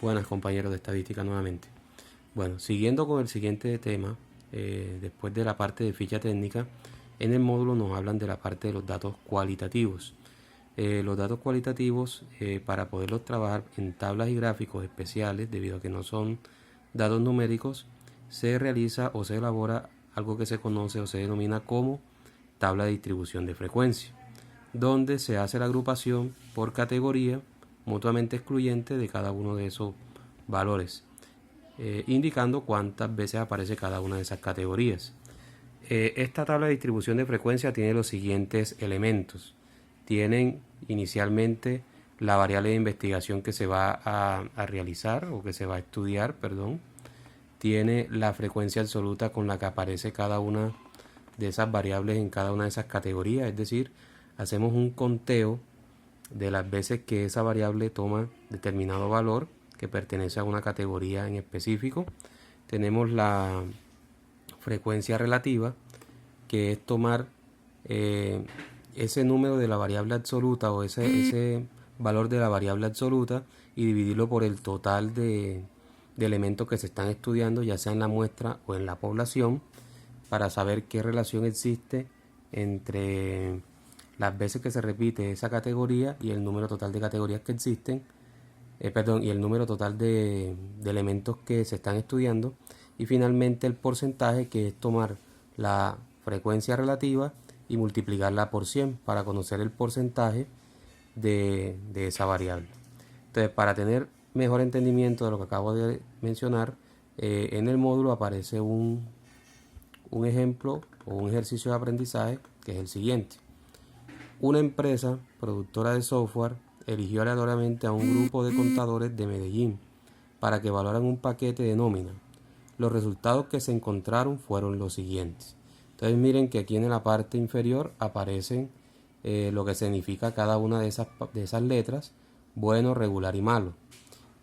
Buenas compañeros de estadística nuevamente. Bueno, siguiendo con el siguiente tema, después de la parte de ficha técnica, en el módulo nos hablan de la parte de los datos cualitativos. Los datos cualitativos, para poderlos trabajar en tablas y gráficos especiales, debido a que no son datos numéricos, se realiza o se elabora algo que se conoce o se denomina como tabla de distribución de frecuencia, donde se hace la agrupación por categoría mutuamente excluyente de cada uno de esos valores, indicando cuántas veces aparece cada una de esas categorías. Esta tabla de distribución de frecuencia tiene los siguientes elementos. Tienen inicialmente la variable de investigación que se va a realizar o que se va a estudiar, perdón. Tiene la frecuencia absoluta con la que aparece cada una de esas variables en cada una de esas categorías, es decir, hacemos un conteo de las veces que esa variable toma determinado valor que pertenece a una categoría en específico. Tenemos la frecuencia relativa, que es tomar ese número de la variable absoluta o ese valor de la variable absoluta y dividirlo por el total de elementos que se están estudiando, ya sea en la muestra o en la población, para saber qué relación existe entre las veces que se repite esa categoría y el número total de categorías que existen, y el número total de elementos que se están estudiando, y finalmente el porcentaje, que es tomar la frecuencia relativa y multiplicarla por 100 para conocer el porcentaje de esa variable. Entonces, para tener mejor entendimiento de lo que acabo de mencionar, en el módulo aparece un ejemplo o un ejercicio de aprendizaje, que es el siguiente. Una empresa productora de software eligió aleatoriamente a un grupo de contadores de Medellín para que evaluaran un paquete de nómina. Los resultados que se encontraron fueron los siguientes. Entonces miren que aquí en la parte inferior aparecen lo que significa cada una de esas letras: bueno, regular y malo.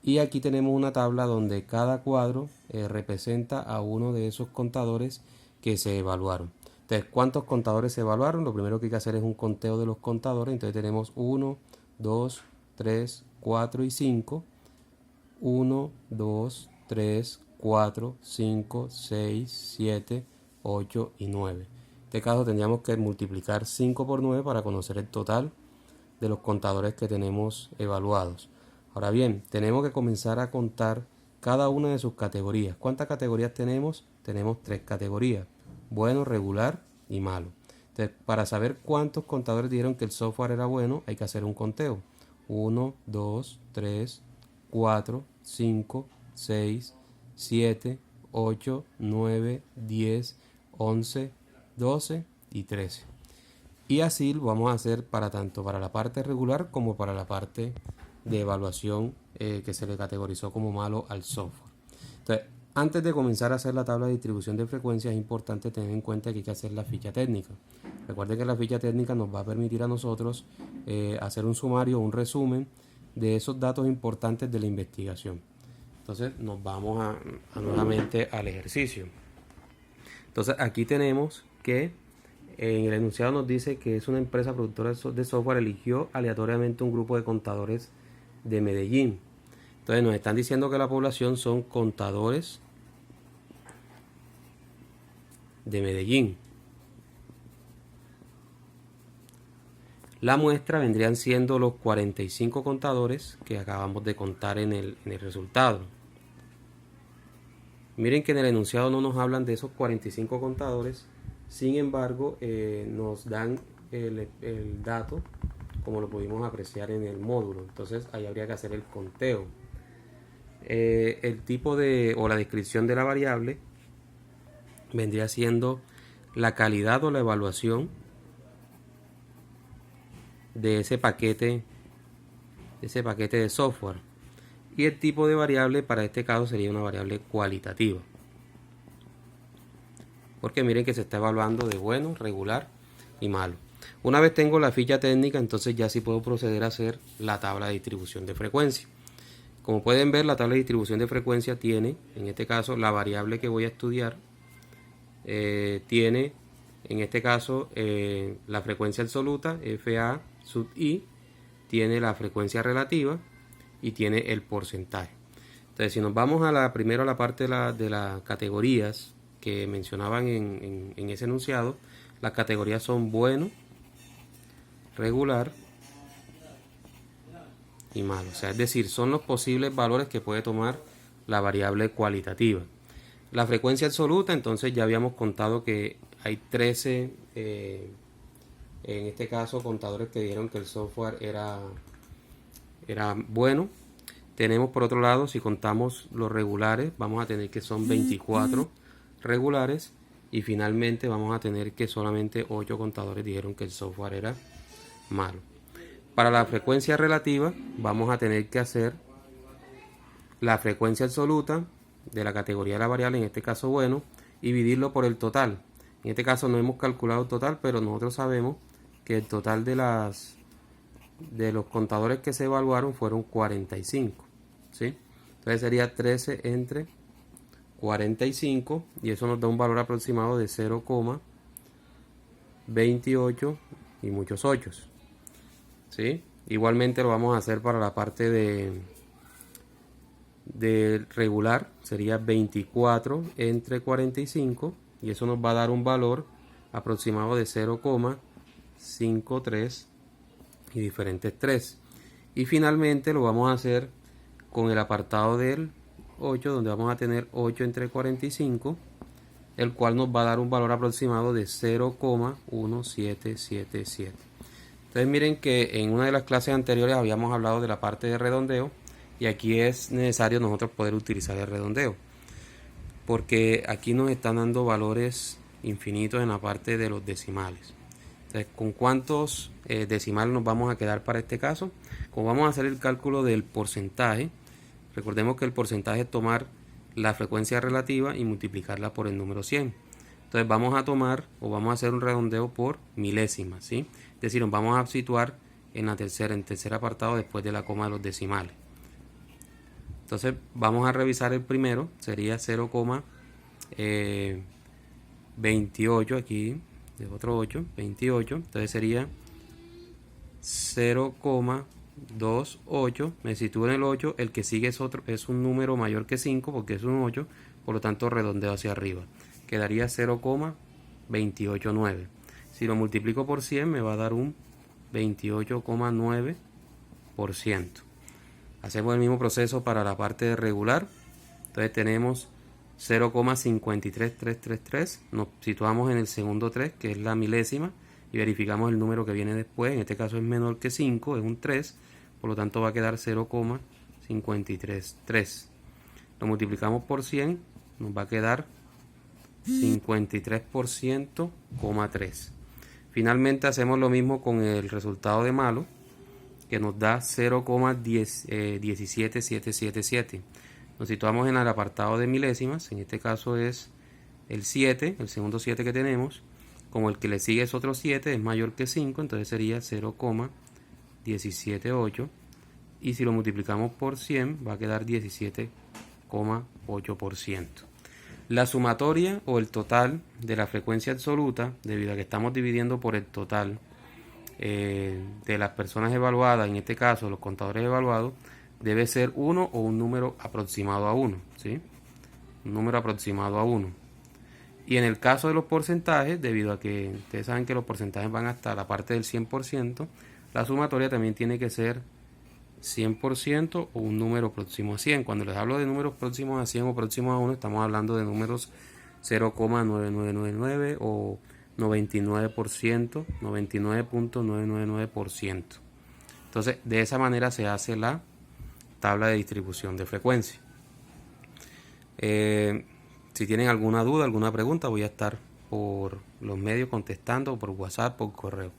Y aquí tenemos una tabla donde cada cuadro representa a uno de esos contadores que se evaluaron. Entonces, ¿cuántos contadores se evaluaron? Lo primero que hay que hacer es un conteo de los contadores. Entonces tenemos 1, 2, 3, 4 y 5. 1, 2, 3, 4, 5, 6, 7, 8 y 9. En este caso tendríamos que multiplicar 5 por 9 para conocer el total de los contadores que tenemos evaluados. Ahora bien, tenemos que comenzar a contar cada una de sus categorías. ¿Cuántas categorías tenemos? Tenemos 3 categorías: bueno, regular y malo. Entonces, para saber cuántos contadores dijeron que el software era bueno, hay que hacer un conteo. 1, 2, 3, 4, 5, 6, 7, 8, 9, 10, 11, 12 y 13. Y así lo vamos a hacer para tanto para la parte regular como para la parte de evaluación que se le categorizó como malo al software. Entonces, antes de comenzar a hacer la tabla de distribución de frecuencias, es importante tener en cuenta que hay que hacer la ficha técnica. Recuerden que la ficha técnica nos va a permitir a nosotros hacer un sumario, un resumen de esos datos importantes de la investigación. Entonces nos vamos nuevamente al ejercicio. Entonces aquí tenemos que en el enunciado nos dice que es una empresa productora de software eligió aleatoriamente un grupo de contadores de Medellín. Entonces nos están diciendo que la población son contadores de Medellín. La muestra vendrían siendo los 45 contadores que acabamos de contar en el resultado. Miren que en el enunciado no nos hablan de esos 45 contadores, sin embargo nos dan el dato como lo pudimos apreciar en el módulo. Entonces ahí habría que hacer el conteo. El tipo o la descripción de la variable vendría siendo la calidad o la evaluación de ese paquete de software, y el tipo de variable para este caso sería una variable cualitativa, porque miren que se está evaluando de bueno, regular y malo. Una vez tengo la ficha técnica, entonces ya sí puedo proceder a hacer la tabla de distribución de frecuencia. Como pueden ver, la tabla de distribución de frecuencia tiene, en este caso, la variable que voy a estudiar, tiene, en este caso, la frecuencia absoluta, FA sub I, tiene la frecuencia relativa y tiene el porcentaje. Entonces, si nos vamos primero a la parte de las categorías que mencionaban en ese enunciado, las categorías son bueno, regular y malo. O sea, es decir, son los posibles valores que puede tomar la variable cualitativa. La frecuencia absoluta, entonces ya habíamos contado que hay 13, en este caso, contadores que dijeron que el software era bueno. Tenemos por otro lado, si contamos los regulares, vamos a tener que son 24 regulares. Y finalmente vamos a tener que solamente 8 contadores dijeron que el software era malo. Para la frecuencia relativa vamos a tener que hacer la frecuencia absoluta de la categoría de la variable, en este caso bueno, y dividirlo por el total. En este caso no hemos calculado el total, pero nosotros sabemos que el total de los contadores que se evaluaron fueron 45, ¿sí? Entonces sería 13 entre 45 y eso nos da un valor aproximado de 0,28 y muchos 8, ¿sí? Igualmente lo vamos a hacer para la parte de regular, sería 24 entre 45 y eso nos va a dar un valor aproximado de 0,53 y diferentes 3. Y finalmente lo vamos a hacer con el apartado del 8, donde vamos a tener 8 entre 45, el cual nos va a dar un valor aproximado de 0,1777. Entonces miren que en una de las clases anteriores habíamos hablado de la parte de redondeo y aquí es necesario nosotros poder utilizar el redondeo, porque aquí nos están dando valores infinitos en la parte de los decimales. Entonces, ¿con cuántos decimales nos vamos a quedar para este caso? Como vamos a hacer el cálculo del porcentaje, recordemos que el porcentaje es tomar la frecuencia relativa y multiplicarla por el número 100. Entonces vamos a tomar o vamos a hacer un redondeo por milésimas, ¿sí? Es decir, nos vamos a situar en el tercer apartado después de la coma de los decimales. Entonces vamos a revisar el primero, sería 0,28 aquí, de otro 8, 28, entonces sería 0,28, me sitúo en el 8, el que sigue es un número mayor que 5 porque es un 8, por lo tanto redondeo hacia arriba, quedaría 0,289. Si lo multiplico por 100 me va a dar un 28,9%. Hacemos el mismo proceso para la parte de regular. Entonces tenemos 0,53333. Nos situamos en el segundo 3, que es la milésima, y verificamos el número que viene después. En este caso es menor que 5, es un 3, por lo tanto va a quedar 0,533. Lo multiplicamos por 100, nos va a quedar 53%,3. Finalmente hacemos lo mismo con el resultado de malo, que nos da 0,17777. Nos situamos en el apartado de milésimas, en este caso es el 7, el segundo 7 que tenemos, como el que le sigue es otro 7, es mayor que 5, entonces sería 0,178, y si lo multiplicamos por 100 va a quedar 17,8%. La sumatoria o el total de la frecuencia absoluta, debido a que estamos dividiendo por el total de las personas evaluadas, en este caso los contadores evaluados, debe ser 1 o un número aproximado a 1, ¿sí? Un número aproximado a 1. Y en el caso de los porcentajes, debido a que ustedes saben que los porcentajes van hasta la parte del 100%, la sumatoria también tiene que ser 100% o un número próximo a 100. Cuando les hablo de números próximos a 100 o próximos a 1, estamos hablando de números 0,9999 o 99%, 99.999%. Entonces, de esa manera se hace la tabla de distribución de frecuencia. Si tienen alguna duda, alguna pregunta, voy a estar por los medios contestando, por WhatsApp, por correo.